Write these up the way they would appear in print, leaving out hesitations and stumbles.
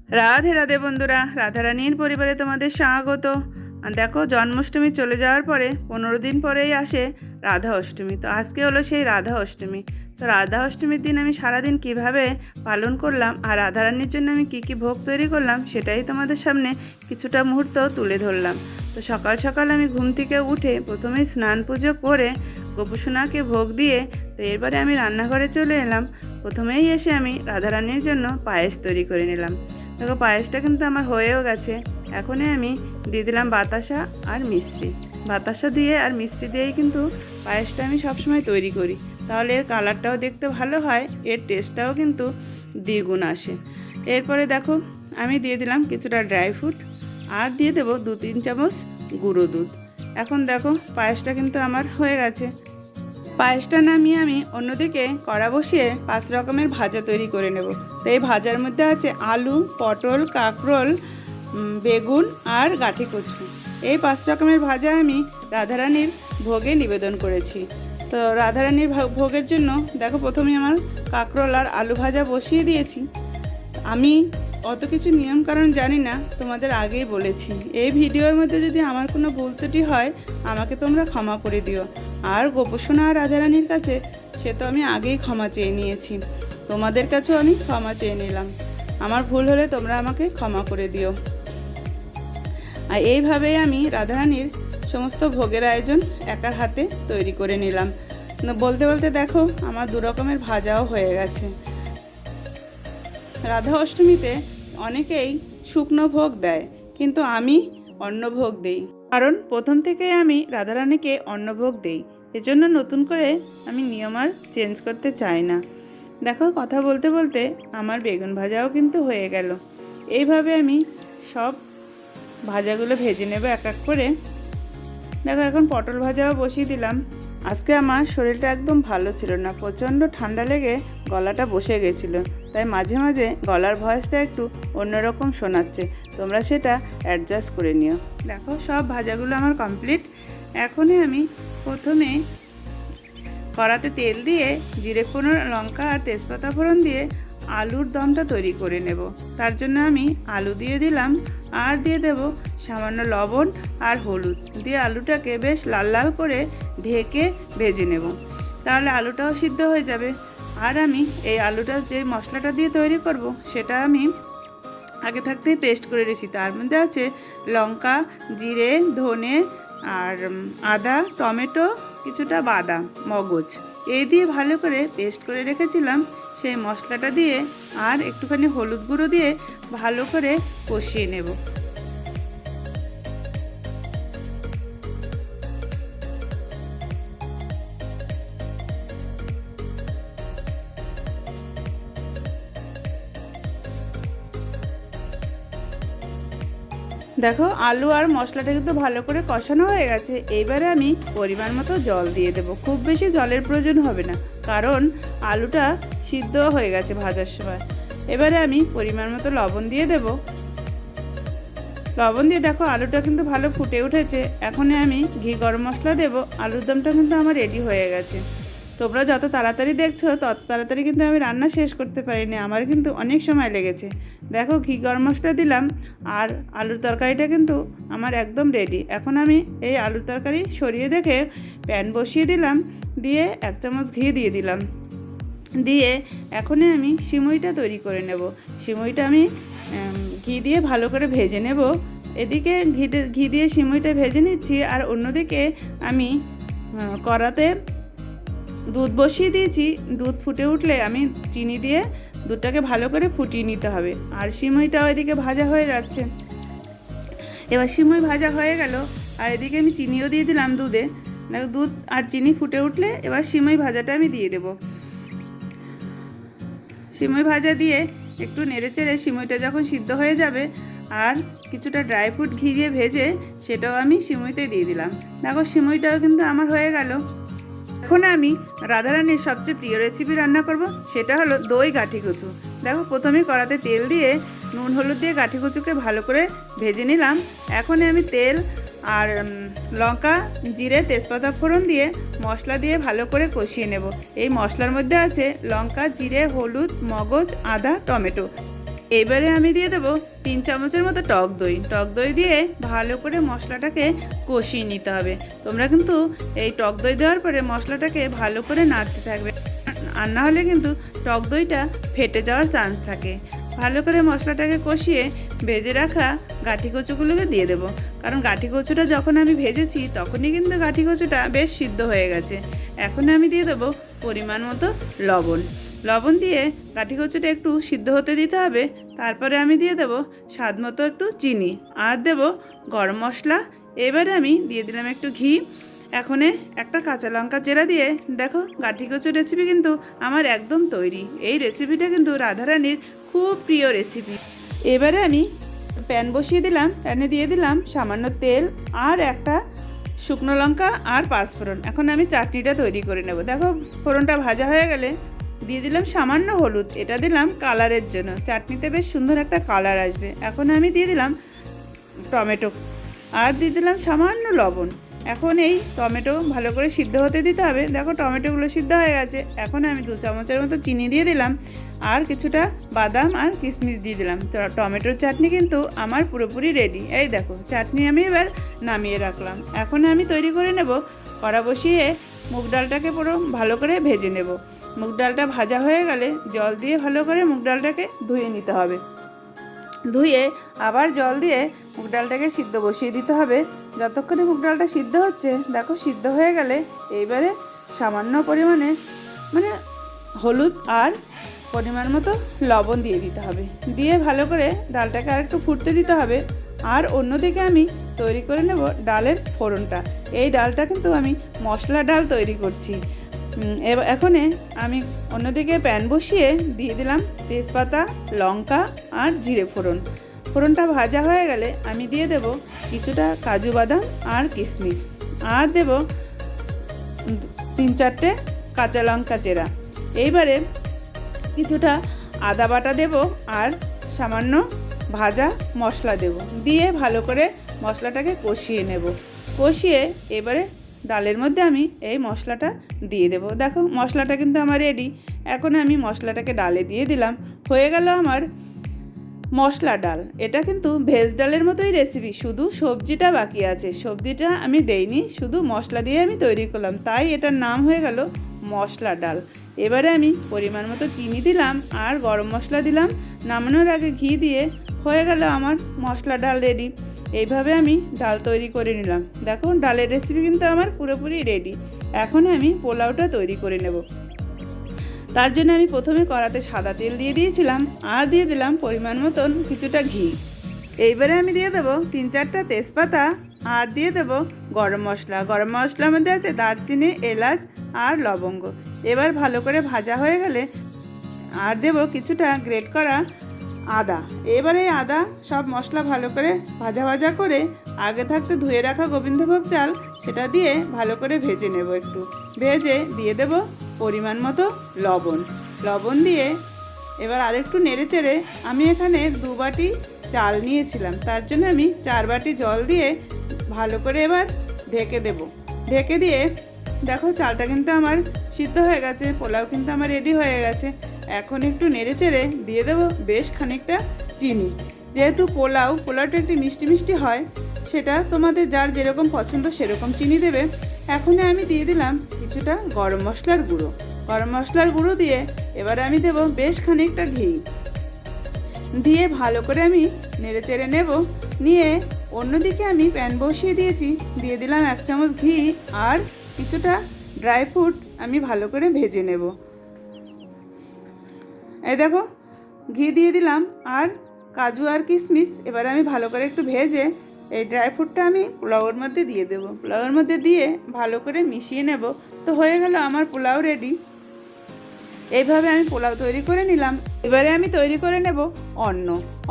রাধে রাধে বন্ধুরা, রাধারানীর পরিবারে তোমাদের স্বাগত। দেখো, জন্মাষ্টমী চলে যাওয়ার পরে 15 দিন পরেই আসে রাধা অষ্টমী। তো আজকে হলো সেই রাধা অষ্টমী। তো রাধা অষ্টমীর দিন আমি সারাদিন কিভাবে পালন করলাম আর রাধারানীর জন্য আমি কি কি ভোগ তৈরি করলাম সেটাই তোমাদের সামনে কিছুটা মুহূর্ত তুলে ধরলাম। তো সকাল সকাল আমি ঘুম থেকে উঠে প্রথমেই স্নান পুজো করে গোপুসোনাকে ভোগ দিয়ে তো এরপরে আমি রান্নাঘরে চলে এলাম। প্রথমেই এসে আমি রাধারানীর জন্য পায়েস তৈরি করে নিলাম। দেখো, পায়েসটা কিন্তু আমার হয়েও গেছে। এখনই আমি দিয়ে দিলাম বাতাসা আর মিষ্টি। বাতাসা দিয়ে আর মিষ্টি দিয়েই কিন্তু পায়েসটা আমি সবসময় তৈরি করি, তাহলে এর কালারটাও দেখতে ভালো হয়, এর টেস্টটাও কিন্তু দ্বিগুণ আসে। এরপরে দেখো, আমি দিয়ে দিলাম কিছুটা ড্রাই ফ্রুট আর দিয়ে দেবো 2-3 চামচ গুঁড়ো দুধ। এখন দেখো, পায়েসটা কিন্তু আমার হয়ে গেছে। পায়েসটা নামিয়ে আমি অন্যদিকে কড়া বসিয়ে 5 রকমের ভাজা তৈরি করে নেব। তো এই ভাজার মধ্যে আছে আলু, পটল, কাঁকরোল, বেগুন আর গাঠি কচু। এই 5 রকমের ভাজা আমি রাধারানীর ভোগে নিবেদন করেছি। তো রাধারানীর ভোগের জন্য দেখো, প্রথমে আমার কাঁকরোল আর আলু ভাজা বসিয়ে দিয়েছি। আমি অত কিছু নিয়মকানুন জানি না, তোমাদের আগেই বলেছি। এই ভিডিওর মধ্যে যদি আমার কোনো ভুল ত্রুটি হয় আমাকে তোমরা ক্ষমা করে দিও। আর গোপসোনা আর রাধারানীর কাছে সে তো আমি আগেই ক্ষমা চেয়ে নিয়েছি, তোমাদের কাছেও আমি ক্ষমা চেয়ে নিলাম। আমার ভুল হলে তোমরা আমাকে ক্ষমা করে দিও। আর এইভাবেই আমি রাধারানীর সমস্ত ভোগের আয়োজন একার হাতে তৈরি করে নিলাম। বলতে বলতে দেখো, আমার 2 রকমের ভাজাও হয়ে গেছে। রাধা অষ্টমীতে অনেকেই শুকনো ভোগ দেয়, কিন্তু আমি অন্নভোগ দেই, কারণ প্রথম থেকেই আমি রাধারানীকে অন্নভোগ দেই। এজন্য নতুন করে আমি নিয়ম আর চেঞ্জ করতে চাই না। দেখো, কথা বলতে বলতে আমার বেগুন ভাজাও কিন্তু হয়ে গেল। এইভাবে আমি সব ভাজাগুলো ভেজে নেব এক এক করে। দেখো, এখন পটল ভাজাও বসিয়ে দিলাম। আজকে আমার শরীরটা একদম ভালো ছিল না, প্রচণ্ড ঠান্ডা লেগে গলাটা বসে গেছিলো, তাই মাঝে মাঝে গলার ভয়েসটা একটু অন্যরকম শোনাচ্ছে, তোমরা সেটা অ্যাডজাস্ট করে নিও। দেখো, সব ভাজাগুলো আমার কমপ্লিট। এখনই আমি প্রথমে কড়াতে তেল দিয়ে জিরে ফোড়ন, লঙ্কা আর তেজপাতা ফোড়ন দিয়ে আলুর দমটা তৈরি করে নেব। তার জন্য আমি আলু দিয়ে দিলাম আর দিয়ে দেব সামান্য লবণ আর হলুদ দিয়ে আলুটাকে বেশ লাল লাল করে ঢেকে ভেজে নেব, তাহলে আলুটাও সিদ্ধ হয়ে যাবে। আর আমি এই আলুটা যে মশলাটা দিয়ে তৈরি করব সেটা আমি আগে থাকতেই পেস্ট করে রেখেছি। তার মধ্যে আছে লঙ্কা, জিরে, ধনে আর আদা, টমেটো, কিছুটা বাদাম, মগজ, এই দিয়ে ভালো করে পেস্ট করে রেখেছিলাম। সেই মশলাটা দিয়ে আর একটুখানি হলুদ গুঁড়ো দিয়ে ভালো করে কষিয়ে নেব। দেখো, আলু আর মশলাটা কিন্তু ভালো করে কষানো হয়ে গেছে। এইবারে আমি পরিমাণ মতো জল দিয়ে দেবো। খুব বেশি জলের প্রয়োজন হবে না, কারণ আলুটা সিদ্ধ হয়ে গেছে ভাজার সময়। এবারে আমি পরিমাণ মতো লবণ দিয়ে দেব। লবণ দিয়ে দেখো, আলুটা কিন্তু ভালো ফুটে উঠেছে। এখনই আমি ঘি গরম মশলা দেব। আলুর দমটা কিন্তু আমার রেডি হয়ে গেছে। তোমরা যত তাড়াতাড়ি দেখছো তত তাড়াতাড়ি কিন্তু আমি রান্না শেষ করতে পারিনি, আমার কিন্তু অনেক সময় লেগেছে। দেখো, ঘি গরম মশলা দিলাম আর আলুর তরকারিটা কিন্তু আমার একদম রেডি। এখন আমি এই আলুর তরকারি সরিয়ে দেখে প্যান বসিয়ে দিলাম, দিয়ে 1 চামচ ঘি দিয়ে দিলাম। দিয়ে এখনই আমি সিমুইটা তৈরি করে নেব। সিমুইটা আমি ঘি দিয়ে ভালো করে ভেজে নেব। এদিকে ঘি দিয়ে সিমুইটা ভেজে নিচ্ছি, আর অন্যদিকে আমি কড়াতে দুধ বসিয়ে দিয়েছি। দুধ ফুটে উঠলে আমি চিনি দিয়ে দুধটাকে ভালো করে ফুটিয়ে নিতে হবে। আর সিমইটাও এদিকে ভাজা হয়ে যাচ্ছে। এবার সিমই ভাজা হয়ে গেল, আর এদিকে আমি চিনিও দিয়ে দিলাম দুধে। দেখো, দুধ আর চিনি ফুটে উঠলে এবার সিমই ভাজাটা আমি দিয়ে দেব। সিমই ভাজা দিয়ে একটু নেড়েচেড়ে সিমইটা যখন সিদ্ধ হয়ে যাবে, আর কিছুটা ড্রাই ফ্রুট ঘি দিয়ে ভেজে সেটাও আমি সিমইতে দিয়ে দিলাম। দেখো, সিমইটাও কিন্তু আমার হয়ে গেল। এখন আমি রাধারানীর সবচেয়ে প্রিয় রেসিপি রান্না করব, সেটা হলো দই গাঠি কচু। দেখো, প্রথমে কড়াতে তেল দিয়ে নুন হলুদ দিয়ে গাঠি কচুকে ভালো করে ভেজে নিলাম। এখন আমি তেল আর লঙ্কা, জিরে, তেজপাতা ফোড়ন দিয়ে মশলা দিয়ে ভালো করে কষিয়ে নেব। এই মশলার মধ্যে আছে লঙ্কা, জিরে, হলুদ, মগজ, আদা, টমেটো। এবারে আমি দিয়ে দেবো 3 চামচের মতো টক দই। টক দই দিয়ে ভালো করে মশলাটাকে কষিয়ে নিতে হবে। তোমরা কিন্তু এই টক দই দেওয়ার পরে মশলাটাকে ভালো করে নাড়তে থাকবে, আর না হলে কিন্তু টক দইটা ফেটে যাওয়ার চান্স থাকে। ভালো করে মশলাটাকে কষিয়ে ভেজে রাখা গাঁঠি কচুগুলোকে দিয়ে দেবো, কারণ গাঁঠি কচুটা যখন আমি ভেজেছি তখনই কিন্তু গাঁঠি কচুটা বেশ সিদ্ধ হয়ে গেছে। এখন আমি দিয়ে দেবো পরিমাণ মতো লবণ। লবণ দিয়ে গাঁঠি কচুটা একটু সিদ্ধ হতে দিতে হবে। তারপরে আমি দিয়ে দেবো স্বাদ মতো একটু চিনি, আর দেবো গরম মশলা। এবারে আমি দিয়ে দিলাম একটু ঘি। এখন একটা কাঁচা লঙ্কা চেরা দিয়ে দেখো গাঁঠি কচুর রেসিপি কিন্তু আমার একদম তৈরি। এই রেসিপিটা কিন্তু রাধারানীর খুব প্রিয় রেসিপি। এবারে আমি প্যান বসিয়ে দিলাম, প্যানে দিয়ে দিলাম সামান্য তেল আর একটা শুকনো লঙ্কা আর পাঁচফোড়ন। এখন আমি চাটনিটা তৈরি করে নেব। দেখো ফোড়নটা ভাজা হয়ে গেলে দিয়ে দিলাম সামান্য হলুদ, এটা দিলাম কালারের জন্য, চাটনিতে বেশ সুন্দর একটা কালার আসবে। এখন আমি দিয়ে দিলাম টমেটো আর দিয়ে দিলাম সামান্য লবণ। এখন এই টমেটো ভালো করে সিদ্ধ হতে দিতে হবে। দেখো টমেটোগুলো সিদ্ধ হয়ে গেছে। এখন আমি 2 চামচের মতো চিনি দিয়ে দিলাম আর কিছুটা বাদাম আর কিশমিশ দিয়ে দিলাম। টমেটোর চাটনি কিন্তু আমার পুরোপুরি রেডি। এই দেখো চাটনি আমি এবার নামিয়ে রাখলাম। এখন আমি তৈরি করে নেব। কড়া বসিয়ে মুগ ডালটাকে পুরো ভালো করে ভেজে নেব। মুগ ডালটা ভাজা হয়ে গেলে জল দিয়ে ভালো করে মুগ ডালটাকে ধুয়ে নিতে হবে। ধুয়ে আবার জল দিয়ে মুগ ডালটাকে সিদ্ধ বসিয়ে দিতে হবে। যতক্ষণে মুগ ডালটা সিদ্ধ হচ্ছে দেখো সিদ্ধ হয়ে গেলে এইবারে সামান্য পরিমাণে হলুদ আর পরিমাণ মতো লবণ দিয়ে দিতে হবে। দিয়ে ভালো করে ডালটাকে আর একটু ফুটতে দিতে হবে। আর অন্যদিকে আমি তৈরি করে নেব ডালের ফোড়নটা। এই ডালটা কিন্তু আমি মশলা ডাল তৈরি করছি। এখন আমি অন্যদিকে প্যান বসিয়ে দিয়ে দিলাম তেজপাতা, লঙ্কা আর জিরে ফোড়ন। ফোড়নটা ভাজা হয়ে গেলে আমি দিয়ে দেব কিছুটা কাজু বাদাম আর কিশমিশ, আর দেব 3-4টে কাঁচা লঙ্কা চেরা। এইবারে কিছুটা আদা বাটা দেব আর সামান্য ভাজা মশলা দেব। দিয়ে ভালো করে মশলাটাকে কষিয়ে নেব। কষিয়ে এবারে ডালের মধ্যে আমি এই মশলাটা দিয়ে দেব। দেখো মশলাটা কিন্তু আমার রেডি। এখন আমি মশলাটাকে ডালে দিয়ে দিলাম। হয়ে গেল আমার মশলা ডাল। এটা কিন্তু ভেজ ডালের মতোই রেসিপি, শুধু সবজিটা বাকি আছে। সবজিটা আমি দেইনি, শুধু মশলা দিয়ে আমি তৈরি করলাম, তাই এটার নাম হয়ে গেল মশলা ডাল। এবারে আমি পরিমাণ মতো চিনি দিলাম আর গরম মশলা দিলাম। নামানোর আগে ঘি দিয়ে হয়ে গেল আমার মশলা ডাল রেডি। এইভাবে আমি ডাল তৈরি করে নিলাম। দেখো ডালের রেসিপি কিন্তু আমার পুরোপুরি রেডি। এখন আমি পোলাওটা তৈরি করে নেব। তার জন্য আমি প্রথমে কড়াতে সাদা তেল দিয়ে দিয়েছিলাম আর দিয়ে দিলাম পরিমাণ মতন কিছুটা ঘি। এইবারে আমি দিয়ে দেবো 3-4টা তেজপাতা আর দিয়ে দেবো গরম মশলা। গরম মশলার মধ্যে আছে দারচিনি, এলাচ আর লবঙ্গ। এবার ভালো করে ভাজা হয়ে গেলে আর দেবো কিছুটা গ্রেট করা আদা। এবারে আদা সব মশলা ভালো করে ভাজা করে আগে থাকতে ধুয়ে রাখা গোবিন্দভোগ চাল সেটা দিয়ে ভালো করে ভেজে নেব। একটু ভেজে দিয়ে দেব পরিমাণ মতো লবণ দিয়ে এবার আরেকটু নেড়ে চেড়ে আমি এখানে 2 বাটি চাল নিয়েছিলাম, তার জন্য আমি 4 বাটি জল দিয়ে ভালো করে এবার ঢেকে দেব। ঢেকে দিয়ে দেখো চালটা কিন্তু আমার সিদ্ধ হয়ে গেছে, পোলাও কিন্তু আমার রেডি হয়ে গেছে। এখন একটু নেড়ে চেড়ে দিয়ে দেবো বেশ খানিকটা চিনি। যেহেতু পোলাওটা একটু মিষ্টি মিষ্টি হয়, সেটা তোমাদের যার যেরকম পছন্দ সেরকম চিনি দেবে। এখন আমি দিয়ে দিলাম কিছুটা গরম মশলার গুঁড়ো দিয়ে এবার আমি দেবো বেশ খানিকটা ঘি দিয়ে ভালো করে আমি নেড়ে চেড়ে নেব। নিয়ে অন্যদিকে আমি প্যান বসিয়ে দিয়েছি, দিয়ে দিলাম 1 চামচ ঘি আর কিছুটা ড্রাই ফ্রুট আমি ভালো করে ভেজে নেব। এই দেখো ঘি দিয়ে দিলাম আর কাজু আর কিশমিশ। এবার আমি ভালো করে একটু ভেজে এই ড্রাই ফ্রুটটা আমি পোলাওর মধ্যে দিয়ে দেবো। পোলাওর মধ্যে দিয়ে ভালো করে মিশিয়ে নেব। তো হয়ে গেল আমার পোলাও রেডি। এইভাবে আমি পোলাও তৈরি করে নিলাম। এবারে আমি তৈরি করে নেব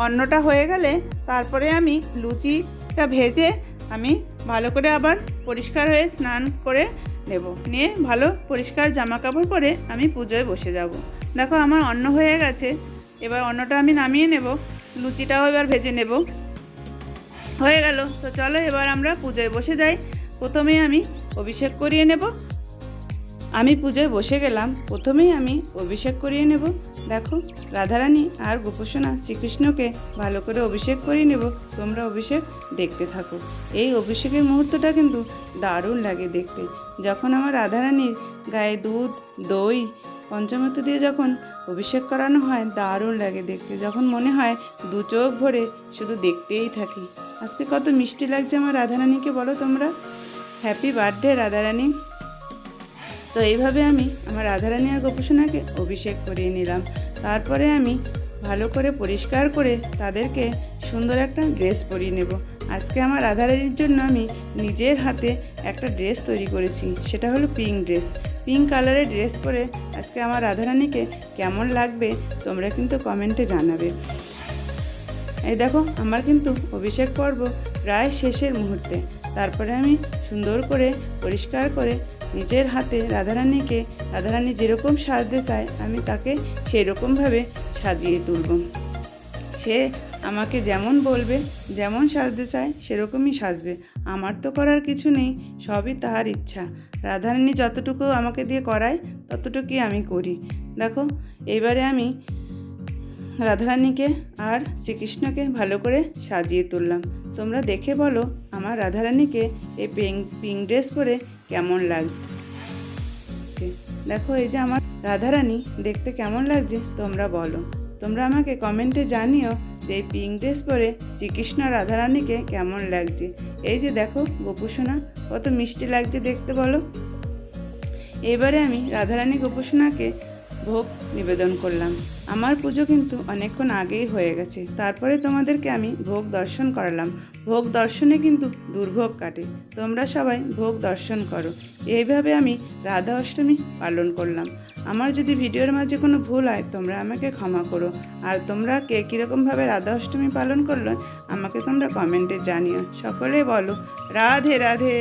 অন্নটা হয়ে গেলে তারপরে আমি লুচিটা ভেজে আমি ভালো করে আবার পরিষ্কার হয়ে স্নান করে নেব। নিয়ে ভালো পরিষ্কার জামা কাপড় পরে আমি পুজোয় বসে যাব। দেখো আমার অন্ন হয়ে গেছে। এবার অন্নটা আমি নামিয়ে নেব, লুচিটাও এবার ভেজে নেব। হয়ে গেল। তো চলো এবার আমরা পুজোয় বসে যাই। প্রথমে আমি অভিষেক করিয়ে নেব আমি পুজোয় বসে গেলাম। প্রথমেই আমি অভিষেক করিয়ে নেব। দেখো, রাধারানী আর গোপসোনা শ্রীকৃষ্ণকে ভালো করে অভিষেক করিয়ে নেব। তোমরা অভিষেক দেখতে থাকো। এই অভিষেকের মুহূর্তটা কিন্তু দারুণ লাগে দেখতে। যখন আমার রাধারানীর গায়ে দুধ, দই, পঞ্চামৃত দিয়ে যখন অভিষেক করানো হয়, দারুণ লাগে দেখতে। যখন মনে হয় দু চোখ ভরে শুধু দেখতেই থাকি। আজকে কত মিষ্টি লাগছে আমার রাধারানীকে, বলো তোমরা। Happy birthday Radharani. তো এইভাবে আমি আমার রাধারানী আর গোপসোনাকে অভিষেক করিয়ে নিলাম। তারপরে আমি ভালো করে পরিষ্কার করে তাদেরকে সুন্দর একটা ড্রেস পরিয়ে নেব। আজকে আমার রাধারানীর জন্য আমি নিজের হাতে একটা ড্রেস তৈরি করেছি। সেটা হলো পিঙ্ক ড্রেস। পিঙ্ক কালারের ড্রেস পরে আজকে আমার রাধারানীকে কেমন লাগবে তোমরা কিন্তু কমেন্টে জানাবে। এই দেখো, আমার কিন্তু অভিষেক পর্ব প্রায় শেষের মুহূর্তে। তারপরে আমি সুন্দর করে পরিষ্কার করে নিজের হাতে রাধারানী যেরকম সাজতে চায় আমি তাকে সেই রকমভাবে সাজিয়ে তুলব। সে আমাকে যেমন বলবে, যেমন সাজতে চায় সেরকমই সাজবে। আমার তো করার কিছু নেই, সবই তাহার ইচ্ছা। রাধারানী যতটুকু আমাকে দিয়ে করায় ততটুকুই আমি করি। দেখো, এইবারে আমি রাধারানীকে আর শ্রীকৃষ্ণকে ভালো করে সাজিয়ে তুললাম। তোমরা দেখে বলো আমার রাধারানীকে এই পিঙ্ক ড্রেস পরে কেমন লাগছে। দেখো, এই যে আমার রাধারানী দেখতে কেমন লাগছে তোমরা বলো। তোমরা আমাকে কমেন্টে জানিও যে এই পিঙ্ক ড্রেস পরে শ্রীকৃষ্ণ রাধারানীকে কেমন লাগছে। এই যে দেখো গোপসোনা কত মিষ্টি লাগছে দেখতে, বলো। এবারে আমি রাধারানী গোপসোনাকে ভোগ নিবেদন করলাম। আমার পুজো কিন্তু অনেকক্ষণ আগেই হয়ে গেছে। তারপরে তোমাদেরকে আমি ভোগ দর্শন করালাম। ভোগ দর্শনে কিন্তু দুর্ভোগ কাটে। তোমরা সবাই ভোগ দর্শন করো। এইভাবে আমি রাধা অষ্টমী পালন করলাম। আমার যদি ভিডিওর মাঝে কোনো ভুল হয় তোমরা আমাকে ক্ষমা করো। আর তোমরা কে কীরকমভাবে রাধা অষ্টমী পালন করলো আমাকে তোমরা কমেন্টে জানিও। সকলে বলো রাধে রাধে।